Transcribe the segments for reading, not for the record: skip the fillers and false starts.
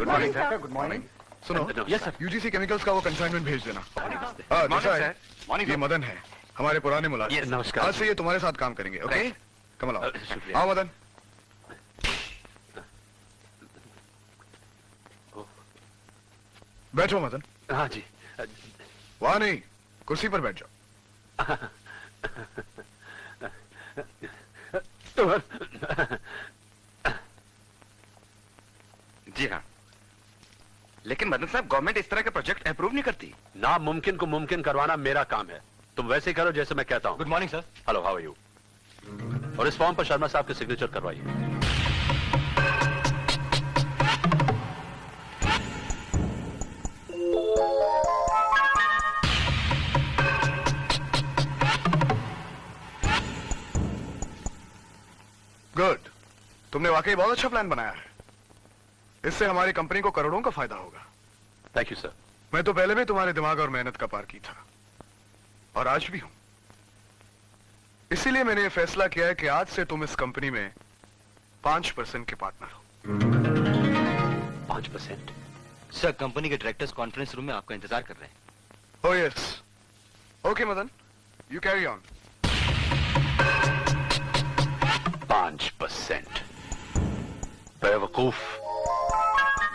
Good morning sir. Good morning. सुनो, yes sir. UGC chemicals का वो कंसाइनमेंट भेज देना। मॉर्निंग ये मदन है, हमारे पुराने मुलाजिम। नमस्कार। आज से ये तुम्हारे साथ काम करेंगे, ओके? कमल आओ। आओ मदन। बैठो मदन। हाँ जी। वहाँ नहीं, कुर्सी पर बैठ जाओ। जी हाँ, लेकिन मदन साहब गवर्नमेंट इस तरह के प्रोजेक्ट अप्रूव नहीं करती। नामुमकिन को मुमकिन करवाना मेरा काम है। तुम वैसे करो जैसे मैं कहता हूँ। Good morning sir. Hello, how are you? और इस फॉर्म पर शर्मा साहब के सिग्नेचर करवाइए। गुड, तुमने वाकई बहुत अच्छा प्लान बनाया है। इससे हमारी कंपनी को करोड़ों का फायदा होगा। Thank you sir. मैं तो पहले भी तुम्हारे दिमाग और मेहनत का पार की था, और आज भी हूं। इसीलिए मैंने ये फैसला किया है कि आज से तुम इस कंपनी में 5% के पार्टनर हो। 5%? सर, कंपनी के डायरेक्टर्स कॉन्फ्रेंस रूम में आपका इंतजार कर रहे हैं। Oh yes. Okay Madan, you carry on. 5%? बेवकूफ,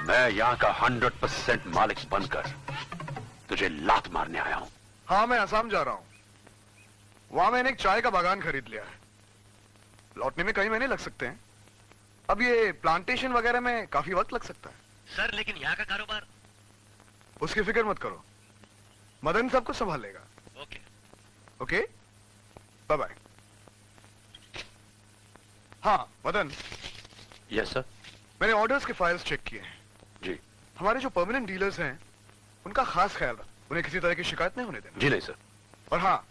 मैं यहां का 100% मालिक बनकर तुझे लात मारने आया हूं। हाँ, मैं असम जा रहा हूं। वहां मैंने एक चाय का बागान खरीद लिया है। लौटने में कई महीने लग सकते हैं। अब ये प्लांटेशन वगैरह में काफी वक्त लग सकता है। सर, लेकिन यहाँ का कारोबार। उसकी फिक्र मत करो, मदन सब कुछ संभाल लेगा। ओके। Okay, bye bye. हाँ मदन। Yes sir. मैंने ऑर्डर्स के फाइल्स चेक किए हैं। जी। हमारे जो परमानेंट डीलर्स हैं उनका खास ख्याल रख, उन्हें किसी तरह की शिकायत नहीं होने देना। जी नहीं सर। और हाँ,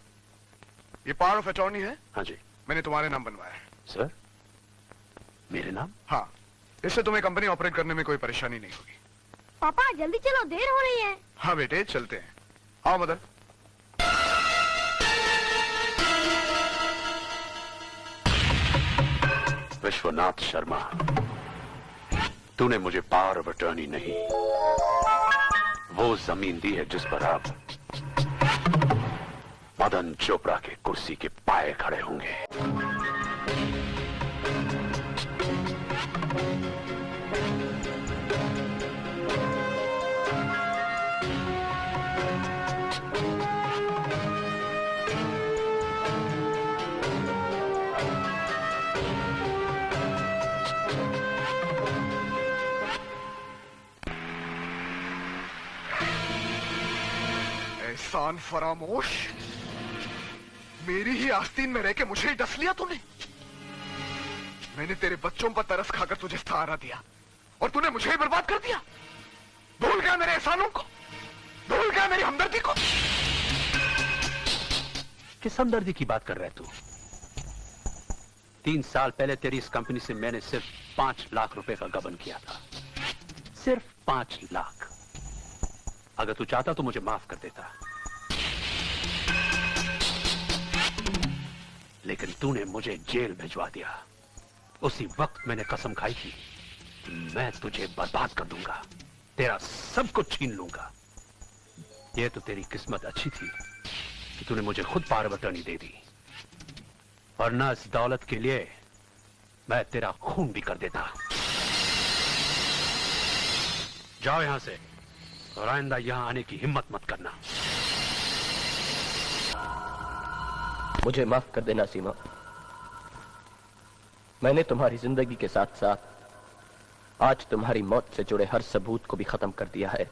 ये पावर ऑफ अटॉर्नी है। हाँ जी। मैंने तुम्हारे नाम बनवाया है। सर, मेरे नाम? हाँ, इससे तुम्हें कंपनी ऑपरेट करने में कोई परेशानी नहीं होगी। पापा जल्दी चलो, देर हो रही है। हाँ बेटे, चलते हैं। आओ मदन। विश्वनाथ शर्मा, तूने मुझे पावर ऑफ अटॉर्नी नहीं, वो जमीन दी है जिस पर अब मदन चोपड़ा के कुर्सी के पाए खड़े होंगे। एहसान फरामोश, मेरी ही आस्तीन में रह के मुझे ही डस लिया तूने। मैंने तेरे बच्चों पर तरस खाकर तुझे सहारा दिया और तूने मुझे ही बर्बाद कर दिया। भूल गया मेरे एहसानों को, भूल गया मेरी हमदर्दी को। किस हमदर्दी की बात कर रहा है तू? 3 साल पहले तेरी इस कंपनी से मैंने सिर्फ 5 लाख रुपए का गबन किया था। सिर्फ 5 लाख। अगर तू चाहता तो मुझे माफ कर देता, लेकिन तूने मुझे जेल भिजवा दिया। उसी वक्त मैंने कसम खाई थी कि मैं तुझे बर्बाद कर दूंगा, तेरा सब कुछ छीन लूंगा। यह तो तेरी किस्मत अच्छी थी कि तूने मुझे खुद पावर ऑफ अटॉर्नी दे दी, वरना इस दौलत के लिए मैं तेरा खून भी कर देता। जाओ यहां से और आइंदा यहां आने की हिम्मत मत करना। मुझे माफ कर देना सीमा। मैंने तुम्हारी जिंदगी के साथ साथ आज तुम्हारी मौत से जुड़े हर सबूत को भी खत्म कर दिया है,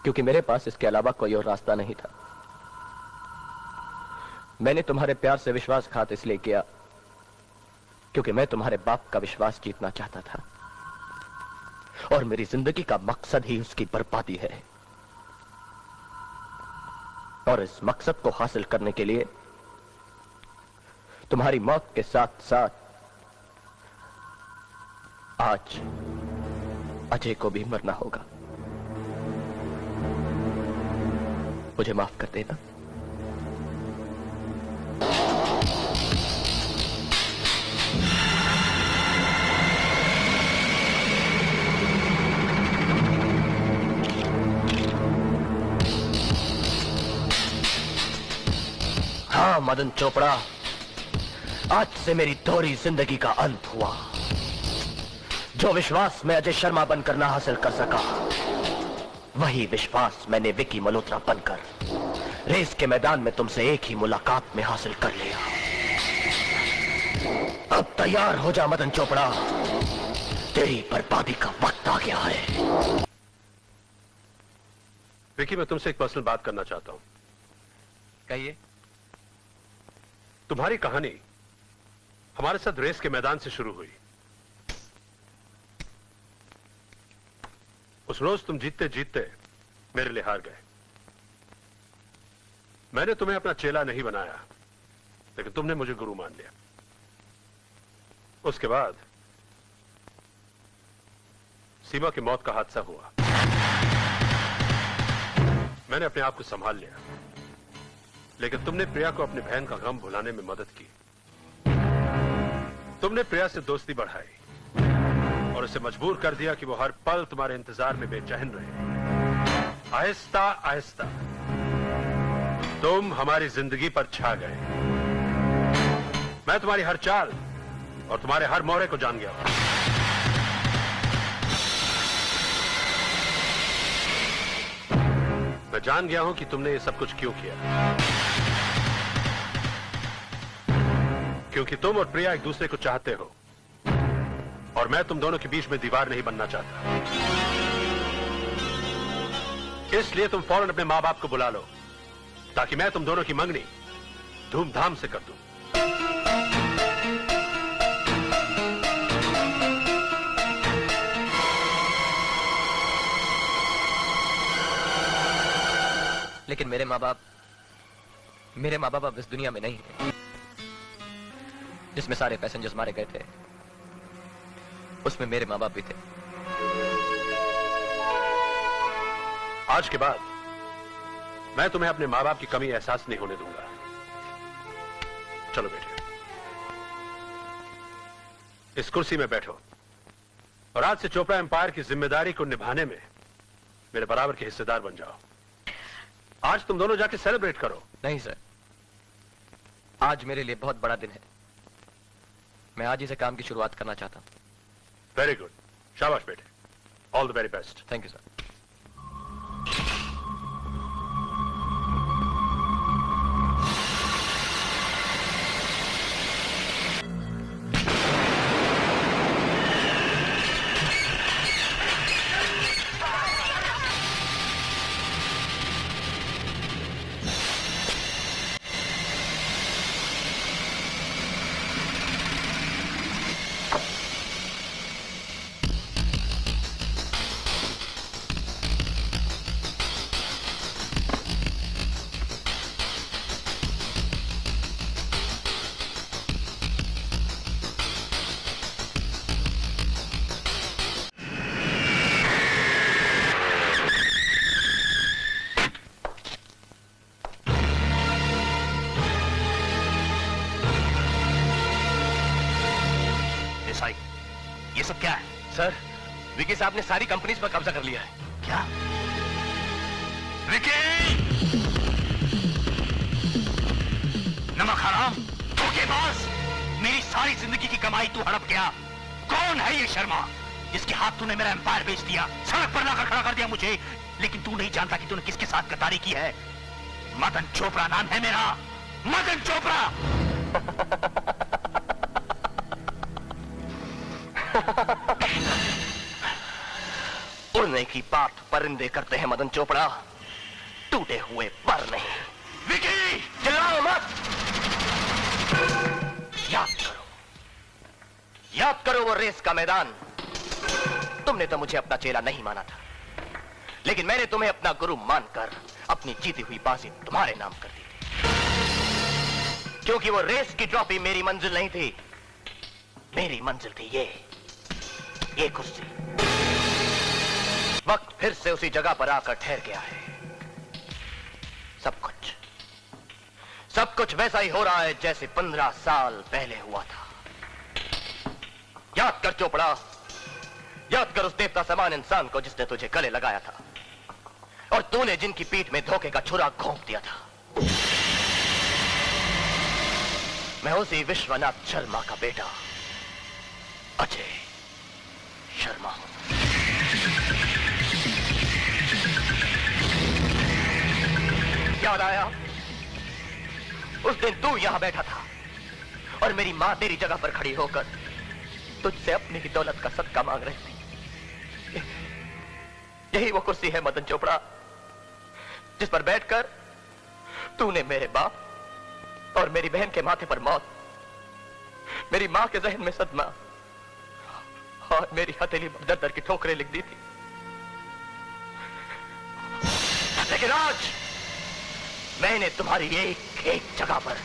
क्योंकि मेरे पास इसके अलावा कोई और रास्ता नहीं था। मैंने तुम्हारे प्यार से विश्वासघात इसलिए किया क्योंकि मैं तुम्हारे बाप का विश्वास जीतना चाहता था, और मेरी जिंदगी का मकसद ही उसकी बर्बादी है। और इस मकसद को हासिल करने के लिए तुम्हारी मौत के साथ साथ आज अजय को भी मरना होगा। मुझे माफ कर देना। हाँ मदन चोपड़ा, आज से मेरी दोहरी जिंदगी का अंत हुआ। जो विश्वास मैं अजय शर्मा बनकर ना हासिल कर सका, वही विश्वास मैंने विकी मल्होत्रा बनकर रेस के मैदान में तुमसे एक ही मुलाकात में हासिल कर लिया। अब तैयार हो जा मदन चोपड़ा, तेरी बर्बादी का वक्त आ गया है। विकी, मैं तुमसे एक पर्सनल बात करना चाहता हूं। कहिए। तुम्हारी कहानी हमारे साथ रेस के मैदान से शुरू हुई। उस रोज तुम जीतते जीतते मेरे लिए हार गए। मैंने तुम्हें अपना चेला नहीं बनाया, लेकिन तुमने मुझे गुरु मान लिया। उसके बाद सीमा की मौत का हादसा हुआ। मैंने अपने आप को संभाल लिया, लेकिन तुमने प्रिया को अपनी बहन का गम भुलाने में मदद की। तुमने प्रिया से दोस्ती बढ़ाई और उसे मजबूर कर दिया कि वो हर पल तुम्हारे इंतजार में बेचैन रहे। आहिस्ता आहिस्ता तुम हमारी जिंदगी पर छा गए। मैं तुम्हारी हर चाल और तुम्हारे हर मोहरे को जान गया हूं। मैं जान गया हूं कि तुमने ये सब कुछ क्यों किया। क्योंकि तुम और प्रिया एक दूसरे को चाहते हो और मैं तुम दोनों के बीच में दीवार नहीं बनना चाहता। इसलिए तुम फौरन अपने मां बाप को बुला लो, ताकि मैं तुम दोनों की मंगनी धूमधाम से कर दूं। लेकिन मेरे माँ बाप अब इस दुनिया में नहीं थे। जिसमें सारे पैसेंजर्स मारे गए थे, उसमें मेरे माँ बाप भी थे। आज के बाद मैं तुम्हें अपने मां बाप की कमी एहसास नहीं होने दूंगा। चलो बेटे, इस कुर्सी में बैठो और आज से चोपड़ा एम्पायर की जिम्मेदारी को निभाने में मेरे बराबर के हिस्सेदार बन जाओ। आज तुम दोनों जाके सेलिब्रेट करो। नहीं सर, आज मेरे लिए बहुत बड़ा दिन है। मैं आज ही से काम की शुरुआत करना चाहता हूं। वेरी गुड, शाबाश बेटे, all the very best. Thank you sir. ये सब क्या है? सर, विकी साहब ने सारी कंपनीज पर कब्जा कर लिया है। क्या? विकी! नमक हराम, धोखेबाज! मेरी सारी जिंदगी की कमाई तू हड़प गया। कौन है ये शर्मा, जिसके हाथ तूने मेरा एम्पायर बेच दिया, सड़क पर लाकर खड़ा कर दिया मुझे? लेकिन तू नहीं जानता कि तूने किसके साथ गद्दारी की है। मदन चोपड़ा नाम है मेरा, मदन चोपड़ा। उड़ने की बात परिंदे करते हैं मदन चोपड़ा, टूटे हुए पर नहीं। विकी! चिल्लाओ मत। याद करो वो रेस का मैदान। तुमने तो मुझे अपना चेला नहीं माना था, लेकिन मैंने तुम्हें अपना गुरु मानकर अपनी जीती हुई बाजी तुम्हारे नाम कर दी थी। क्योंकि वो रेस की ट्रॉफी मेरी मंजिल नहीं थी, मेरी मंजिल थी ये कुर्सी। वक्त फिर से उसी जगह पर आकर ठहर गया है। सब कुछ वैसा ही हो रहा है जैसे 15 साल पहले हुआ था। याद कर चोपड़ा, याद कर उस देवता समान इंसान को जिसने तुझे गले लगाया था और तूने जिनकी पीठ में धोखे का छुरा घोंप दिया था। मैं उसी विश्वनाथ शर्मा का बेटा अजय शर्मा हूं। याद आया उस दिन तू यहां बैठा था और मेरी मां तेरी जगह पर खड़ी होकर तुझसे अपनी ही दौलत का सदका मांग रही थी। यही वो कुर्सी है मदन चोपड़ा जिस पर बैठकर तूने मेरे बाप और मेरी बहन के माथे पर मौत, मेरी मां के जहन में सदमा और मेरी हथेली पर दर दर की ठोकरें लिख दी थी। लेकिन आज मैंने तुम्हारी एक एक जगह पर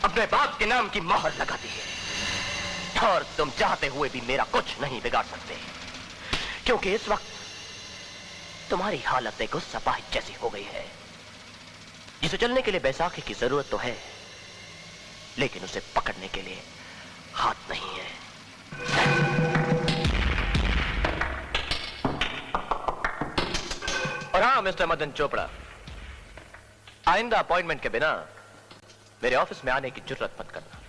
अपने बाप के नाम की मोहर लगा दी है और तुम चाहते हुए भी मेरा कुछ नहीं बिगाड़ सकते, क्योंकि इस वक्त तुम्हारी हालत एक उस अपाहिज जैसी हो गई है जिसे चलने के लिए बैसाखी की जरूरत तो है, लेकिन उसे पकड़ने के लिए हाथ नहीं है। और हाँ मिस्टर मदन चोपड़ा, आइंदा अपॉइंटमेंट के बिना मेरे ऑफिस में आने की जुर्रत मत करना।